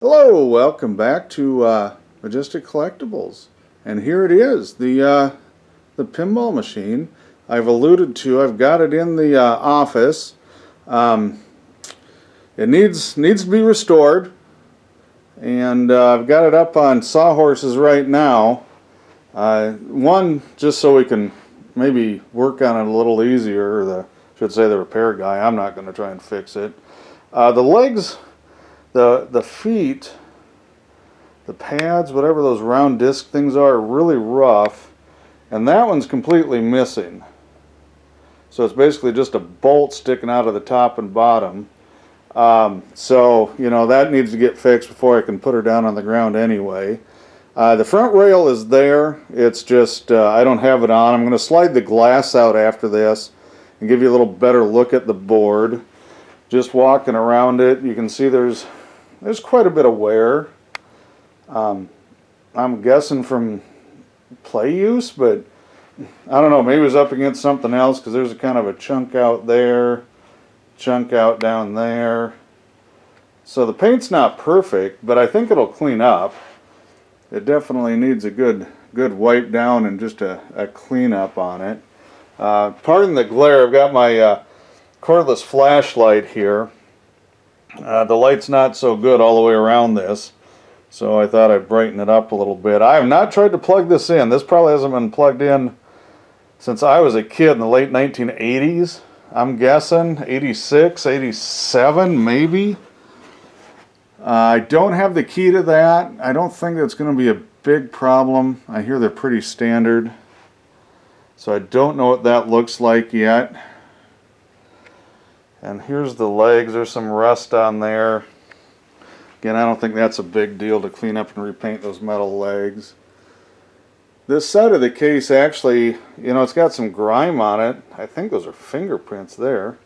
Hello, welcome back to Majestic Collectibles, and here it is, the pinball machine. I've got it in the office. It needs to be restored, and I've got it up on sawhorses right now. One, just so we can maybe work on it a little easier. The repair guy. I'm not going to try and fix it. The legs. The feet, the pads, whatever those round disc things are really rough, and that one's completely missing. So it's basically just a bolt sticking out of the top and bottom. So, you know, that needs to get fixed before I can put her down on the ground anyway. The front rail is there. It's just, I don't have it on. I'm going to slide the glass out after this and give you a little better look at the board. Just walking around it, you can see there's quite a bit of wear. I'm guessing from play use, but I don't know, maybe it was up against something else, because there's a kind of a chunk out there, chunk out down there. So the paint's not perfect, but I think it'll clean up. It definitely needs a good wipe down and just a clean up on it. Pardon the glare, I've got my cordless flashlight here. The light's not so good all the way around this, so I thought I'd brighten it up a little bit. I have not tried to plug this in. This probably hasn't been plugged in since I was a kid in the late 1980s. I'm guessing 86, 87 maybe. I don't have the key to that. I don't think that's going to be a big problem. I hear they're pretty standard, so I don't know what that looks like yet. And here's the legs. There's some rust on there. Again, I don't think that's a big deal to clean up and repaint those metal legs. This side of the case actually, you know, it's got some grime on it. I think those are fingerprints there.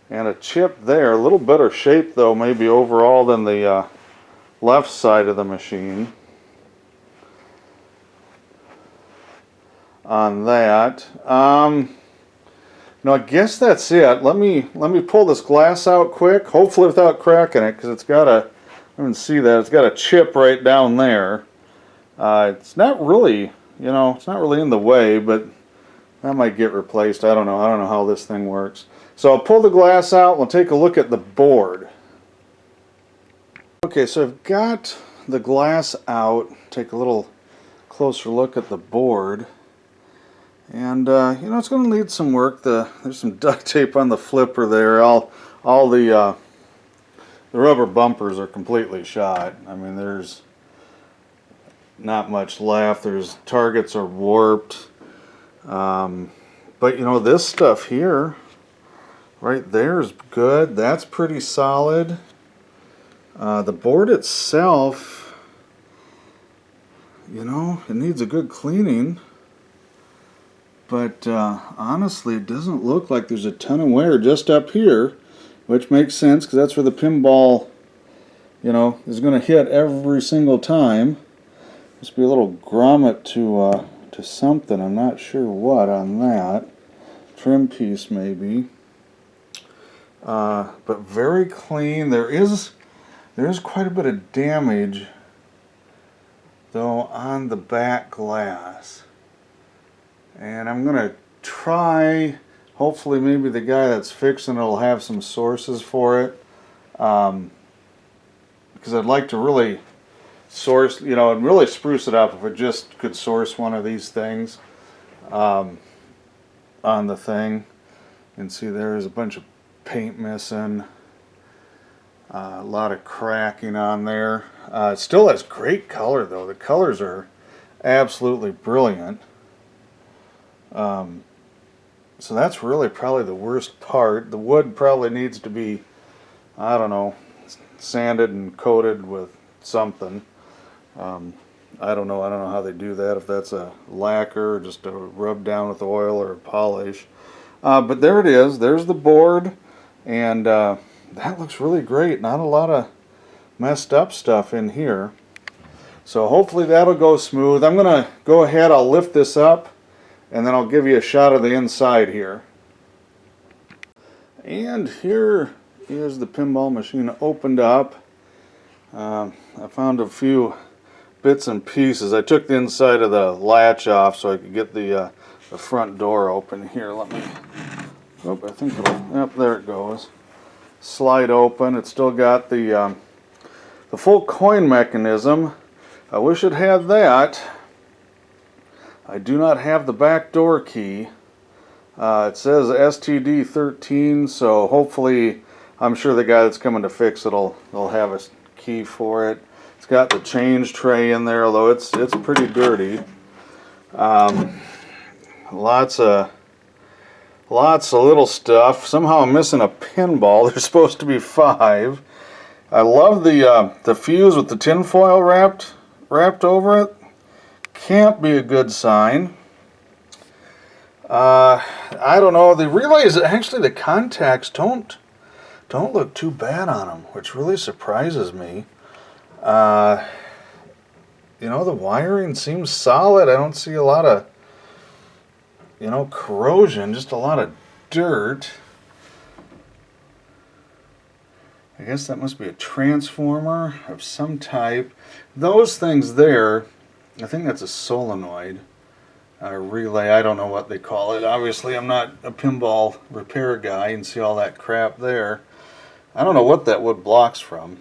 And a chip there. A little better shape though, maybe overall, than the left side of the machine. On that. No, I guess that's it. Let me pull this glass out quick, hopefully without cracking it, because it's got I can see that it's got a chip right down there. It's not really, you know, it's not really in the way, but that might get replaced. I don't know how this thing works. So I'll pull the glass out. We'll take a look at the board. Okay, so I've got the glass out. Take a little closer look at the board. And you know, it's going to need some work. There's some duct tape on the flipper there. All the rubber bumpers are completely shot. I mean, there's not much left. Targets are warped. But you know, this stuff here, right there, is good. That's pretty solid. The board itself, you know, it needs a good cleaning. But honestly, it doesn't look like there's a ton of wear just up here, which makes sense because that's where the pinball, you know, is going to hit every single time. Must be a little grommet to something. I'm not sure what on that. Trim piece maybe. But very clean. There is quite a bit of damage though on the back glass. And I'm going to try, hopefully maybe the guy that's fixing it will have some sources for it. Because I'd like to really source, you know, and really spruce it up if I just could source one of these things on the thing. You can see there's a bunch of paint missing. A lot of cracking on there. It still has great color though. The colors are absolutely brilliant. So that's really probably the worst part. The wood probably needs to be, I don't know, sanded and coated with something. I don't know how they do that, if that's a lacquer or just a rub down with oil or a polish. But there it is. There's the board, and that looks really great. Not a lot of messed up stuff in here. So hopefully that'll go smooth. I'm going to go ahead, I'll lift this up, and then I'll give you a shot of the inside here. And here is the pinball machine opened up. I found a few bits and pieces. I took the inside of the latch off so I could get the front door open here. Let me, oh, I think it'll, yep, there it goes. Slide open. It's still got the full coin mechanism. I wish it had that. I do not have the back door key. It says STD 13, so hopefully, I'm sure the guy that's coming to fix it'll have a key for it. It's got the change tray in there, although it's pretty dirty. Lots of little stuff. Somehow I'm missing a pinball. There's supposed to be 5. I love the fuse with the tin foil wrapped over it. Can't be a good sign. I don't know. The relays, actually, the contacts don't look too bad on them, which really surprises me. You know, the wiring seems solid. I don't see a lot of, you know, corrosion, just a lot of dirt. I guess that must be a transformer of some type. Those things there, I think that's a solenoid. Relay, I don't know what they call it. Obviously, I'm not a pinball repair guy and see all that crap there. I don't know what that wood block's from.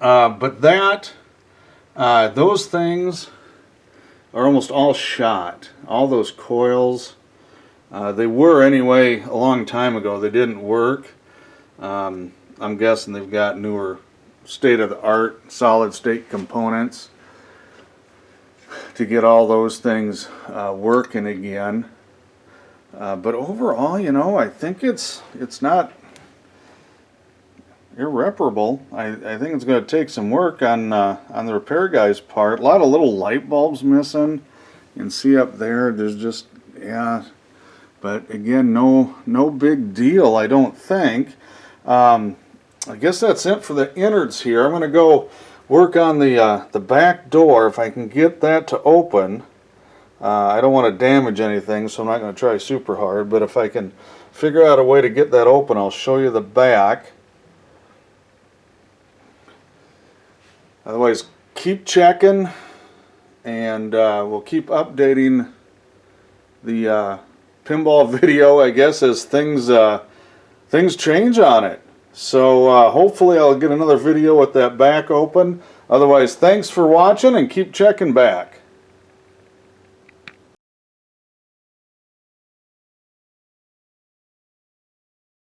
But those things are almost all shot. All those coils, they were anyway a long time ago. They didn't work. I'm guessing they've got newer state-of-the-art solid-state components to get all those things working again. But overall, you know, I think it's not irreparable. I think it's going to take some work on the repair guy's part. A lot of little light bulbs missing. You can see up there, there's just, yeah. But again, no big deal, I don't think. I guess that's it for the innards here. I'm going to go work on the back door, if I can get that to open. I don't want to damage anything, so I'm not going to try super hard, but if I can figure out a way to get that open, I'll show you the back. Otherwise, keep checking, and we'll keep updating the pinball video, I guess, as things change on it. So hopefully I'll get another video with that back open. Otherwise, thanks for watching and keep checking back.